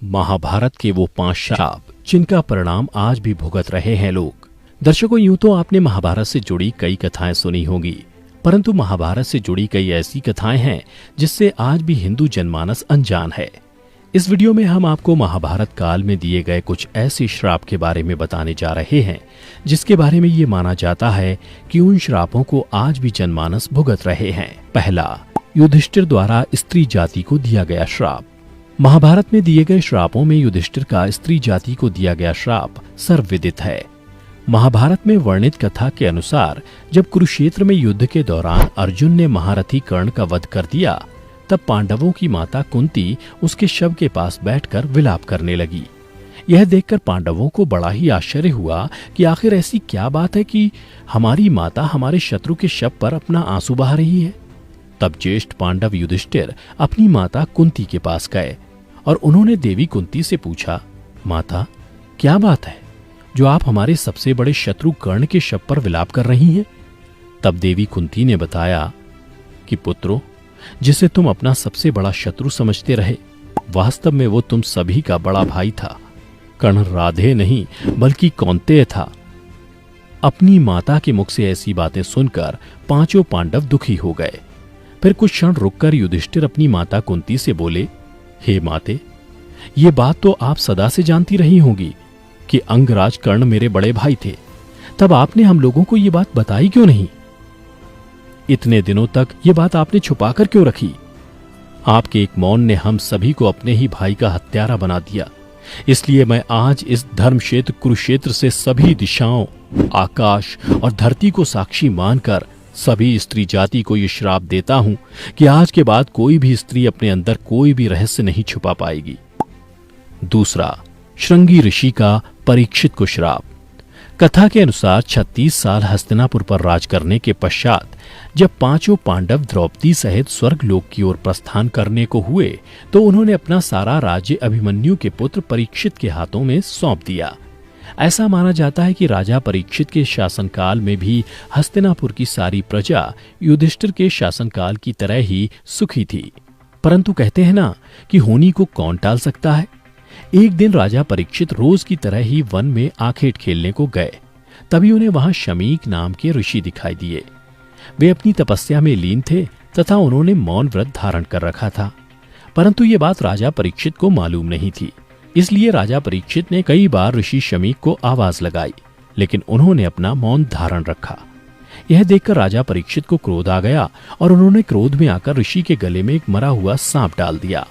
महाभारत के वो 5 श्राप जिनका परिणाम आज भी भुगत रहे हैं लोग। दर्शकों, यूं तो आपने महाभारत से जुड़ी कई कथाएं सुनी होंगी, परंतु महाभारत से जुड़ी कई ऐसी कथाएं हैं जिससे आज भी हिंदू जनमानस अनजान है। इस वीडियो में हम आपको महाभारत काल में दिए गए कुछ ऐसे श्राप के बारे में बताने जा रहे हैं जिसके बारे में ये माना जाता है कि उन श्रापों को आज भी जनमानस भुगत रहे हैं। पहला, युधिष्ठिर द्वारा स्त्री जाति को दिया गया श्राप। महाभारत में दिए गए श्रापों में युधिष्ठिर का स्त्री जाति को दिया गया श्राप सर्वविदित है। महाभारत में वर्णित कथा के अनुसार जब कुरुक्षेत्र में युद्ध के दौरान अर्जुन ने महारथी कर्ण का वध कर दिया, तब पांडवों की माता कुंती उसके शव के पास बैठकर विलाप करने लगी। यह देखकर पांडवों को बड़ा ही आश्चर्य हुआ कि आखिर ऐसी क्या बात है कि हमारी माता हमारे शत्रु के शव पर अपना आंसू बहा रही है। तब ज्येष्ठ पांडव युधिष्ठिर अपनी माता कुंती के पास गए और उन्होंने देवी कुंती से पूछा, माता, क्या बात है जो आप हमारे सबसे बड़े शत्रु कर्ण के शव पर विलाप कर रही हैं? तब देवी कुंती ने बताया कि पुत्रो, जिसे तुम अपना सबसे बड़ा शत्रु समझते रहे, वास्तव में वो तुम सभी का बड़ा भाई था। कर्ण राधे नहीं बल्कि कौन्तेय था। अपनी माता के मुख से ऐसी बातें सुनकर पांचों पांडव दुखी हो गए। फिर कुछ क्षण रुककर युधिष्ठिर अपनी माता कुंती से बोले, हे माते, ये बात तो आप सदा से जानती रही होंगी कि अंगराज कर्ण मेरे बड़े भाई थे, तब आपने हम लोगों को ये बात बताई क्यों नहीं? इतने दिनों तक ये बात आपने छुपाकर क्यों रखी? आपके एक मौन ने हम सभी को अपने ही भाई का हत्यारा बना दिया। इसलिए मैं आज इस धर्म क्षेत्र कुरुक्षेत्र से सभी दिशाओं, आकाश और धरती को साक्षी मानकर सभी स्त्री जाति को ये श्राप देता हूं कि आज के बाद कोई भी स्त्री अपने अंदर कोई भी रहस्य नहीं छुपा पाएगी। दूसरा, श्रृंगी ऋषि का परीक्षित को श्राप। कथा के अनुसार 36 साल हस्तिनापुर पर राज करने के पश्चात जब पांचों पांडव द्रौपदी सहित स्वर्गलोक की ओर प्रस्थान करने को हुए, तो उन्होंने अपना सारा राज्य अभिमन्यु के पुत्र परीक्षित के हाथों में सौंप दिया। ऐसा माना जाता है कि राजा परीक्षित के शासनकाल में भी हस्तिनापुर की सारी प्रजा युधिष्ठिर के शासनकाल की तरह ही सुखी थी। परंतु कहते हैं ना कि होनी को कौन टाल सकता है। एक दिन राजा परीक्षित रोज की तरह ही वन में आखेट खेलने को गए। तभी उन्हें वहां शमीक नाम के ऋषि दिखाई दिए। वे अपनी तपस्या में लीन थे तथा उन्होंने मौन व्रत धारण कर रखा था, परंतु ये बात राजा परीक्षित को मालूम नहीं थी। इसलिए राजा परीक्षित ने कई बार ऋषि शमीक को आवाज लगाई, लेकिन उन्होंने अपना मौन धारण रखा। यह देखकर राजा परीक्षित को क्रोध आ गया और उन्होंने क्रोध में आकर ऋषि के गले में एक मरा हुआ सांप डाल दिया।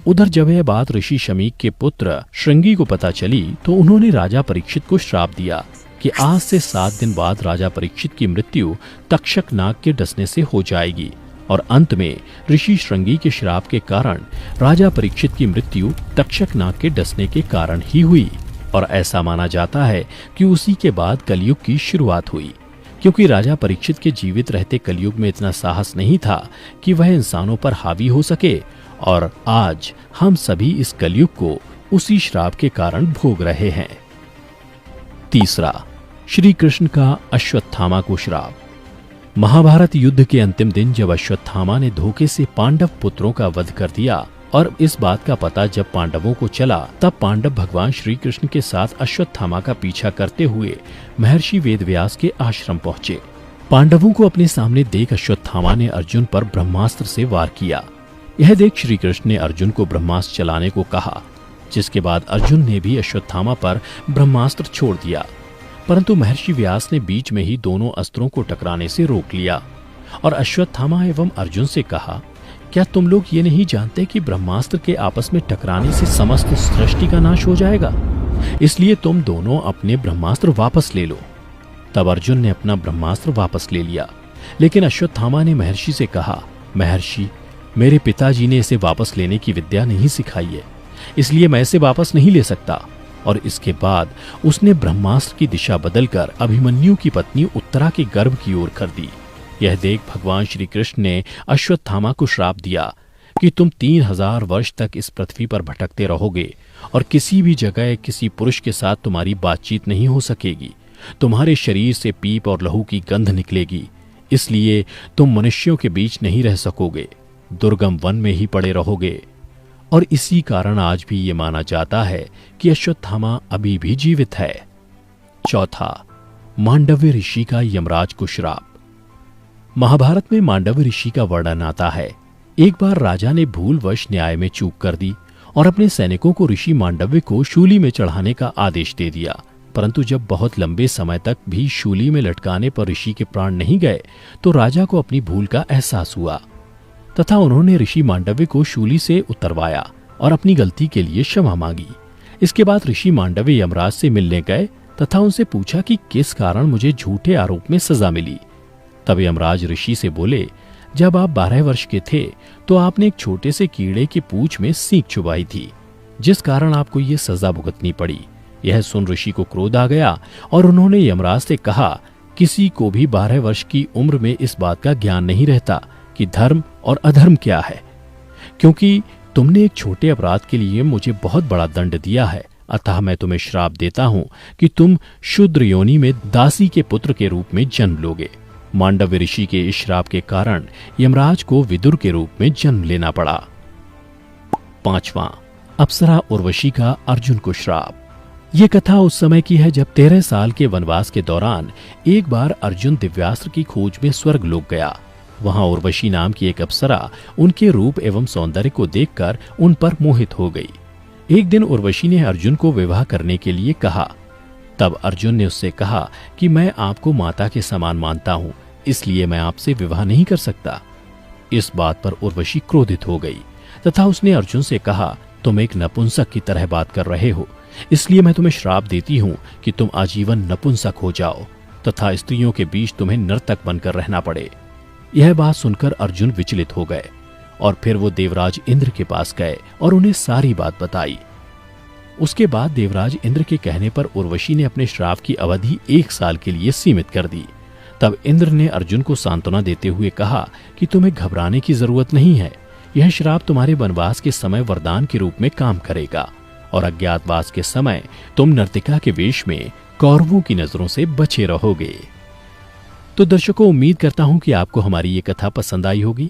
उधर जब यह बात ऋषि शमीक के पुत्र श्रृंगी को पता चली, तो उन्होंने राजा परीक्षित को श्राप दिया कि आज से 7 दिन बाद राजा परीक्षित की मृत्यु तक्षक नाग के डसने से हो जाएगी। और अंत में ऋषि श्रृंगी के श्राप के कारण राजा परीक्षित की मृत्यु तक्षक नाग के डसने के कारण ही हुई। और ऐसा माना जाता है कि उसी के बाद कलयुग की शुरुआत हुई, क्योंकि राजा परीक्षित के जीवित रहते कलयुग में इतना साहस नहीं था कि वह इंसानों पर हावी हो सके, और आज हम सभी इस कलयुग को उसी श्राप के कारण भोग रहे हैं। तीसरा, श्री कृष्ण का अश्वत्थामा को श्राप। महाभारत युद्ध के अंतिम दिन जब अश्वत्थामा ने धोखे से पांडव पुत्रों का वध कर दिया और इस बात का पता जब पांडवों को चला, तब पांडव भगवान श्री कृष्ण के साथ अश्वत्थामा का पीछा करते हुए महर्षि वेदव्यास के आश्रम पहुंचे। पांडवों को अपने सामने देख अश्वत्थामा ने अर्जुन पर ब्रह्मास्त्र से वार किया। यह देख श्री कृष्ण ने अर्जुन को ब्रह्मास्त्र चलाने को कहा, जिसके बाद अर्जुन ने भी अश्वत्थामा पर ब्रह्मास्त्र छोड़ दिया। परंतु महर्षि व्यास ने बीच में ही दोनों अस्त्रों को टकराने से रोक लिया और अश्वत्थामा एवं अर्जुन से कहा, क्या तुम लोग ये नहीं जानते कि ब्रह्मास्त्र के आपस में टकराने से समस्त सृष्टि का नाश हो जाएगा? इसलिए तुम दोनों अपने ब्रह्मास्त्र वापस ले लो। तब अर्जुन ने अपना ब्रह्मास्त्र वापस ले लिया, लेकिन अश्वत्थामा ने महर्षि से कहा, महर्षि, मेरे पिताजी ने इसे वापस लेने की विद्या नहीं सिखाई है, इसलिए मैं इसे वापस नहीं ले सकता। और इसके बाद उसने ब्रह्मास्त्र की दिशा बदलकर अभिमन्यु की पत्नी उत्तरा के गर्भ की ओर कर दी। यह देख भगवान श्री कृष्ण ने अश्वत्थामा को श्राप दिया कि तुम 3000 वर्ष तक इस पृथ्वी पर भटकते रहोगे और किसी भी जगह किसी पुरुष के साथ तुम्हारी बातचीत नहीं हो सकेगी। तुम्हारे शरीर से पीप और लहू की गंध निकलेगी, इसलिए तुम मनुष्यों के बीच नहीं रह सकोगे, दुर्गम वन में ही पड़े रहोगे। और इसी कारण आज भी ये माना जाता है कि अश्वत्थामा अभी भी जीवित है। चौथा, मांडव्य ऋषि का यमराज को श्राप। महाभारत में मांडव्य ऋषि का वर्णन आता है। एक बार राजा ने भूलवश न्याय में चूक कर दी और अपने सैनिकों को ऋषि मांडव्य को शूली में चढ़ाने का आदेश दे दिया, परंतु जब बहुत लंबे समय तक भी शूली में लटकाने पर ऋषि के प्राण नहीं गए तो राजा को अपनी भूल का एहसास हुआ तथा उन्होंने ऋषि मांडव्य को शूली से उतरवाया और अपनी गलती के लिए क्षमा मांगी। इसके बाद ऋषि मांडव्य यमराज से मिलने गए तथा उनसे पूछा कि किस कारण मुझे झूठे आरोप में सजा मिली। तब यमराज ऋषि से बोले, जब आप 12 वर्ष के थे तो आपने एक छोटे से कीड़े की पूंछ में सींग चुभाई थी, जिस कारण आपको ये सजा भुगतनी पड़ी। यह सुन ऋषि को क्रोध आ गया और उन्होंने यमराज से कहा, किसी को भी 12 वर्ष की उम्र में इस बात का ज्ञान नहीं रहता कि धर्म और अधर्म क्या है, क्योंकि तुमने एक छोटे अपराध के लिए मुझे बहुत बड़ा दंड दिया है। अतः मैं तुम्हें श्राप देता हूं कि तुम शूद्र योनि में दासी के पुत्र के रूप में जन्म लोगे। मांडव्य ऋषि के इस श्राप के कारण यमराज को विदुर के रूप में जन्म लेना पड़ा। पांचवां, अप्सरा उर्वशी का अर्जुन को श्राप। ये कथा उस समय की है जब 13 साल के वनवास के दौरान एक बार अर्जुन दिव्यास्त्र की खोज में स्वर्ग लोक गया। वहां उर्वशी नाम की एक अप्सरा उनके रूप एवं सौंदर्य को देखकर उन पर मोहित हो गई। एक दिन उर्वशी ने अर्जुन को विवाह करने के लिए कहा। तब अर्जुन ने उससे कहा कि मैं आपको माता के समान मानता हूं, इसलिए मैं आपसे विवाह नहीं कर सकता। इस बात पर उर्वशी क्रोधित हो गई तथा उसने अर्जुन से कहा, तुम एक नपुंसक की तरह बात कर रहे हो, इसलिए मैं तुम्हें श्राप देती हूं कि तुम आजीवन नपुंसक हो जाओ तथा स्त्रियों के बीच तुम्हें नर्तक बनकर रहना पड़े। यह बात सुनकर अर्जुन विचलित हो गए और फिर वो देवराज इंद्र के पास गए और उन्हें सारी बात बताई। उसके बाद देवराज इंद्र के कहने पर उर्वशी ने अपने श्राप की अवधि 1 साल के लिए सीमित कर दी। तब इंद्र ने अर्जुन को सांत्वना देते हुए कहा कि तुम्हें घबराने की जरूरत नहीं है, यह श्राप तुम्हारे वनवास के समय वरदान के रूप में काम करेगा और अज्ञातवास के समय तुम नर्तिका के वेश में कौरवों की नजरों से बचे रहोगे। तो दर्शकों, उम्मीद करता हूं कि आपको हमारी ये कथा पसंद आई होगी।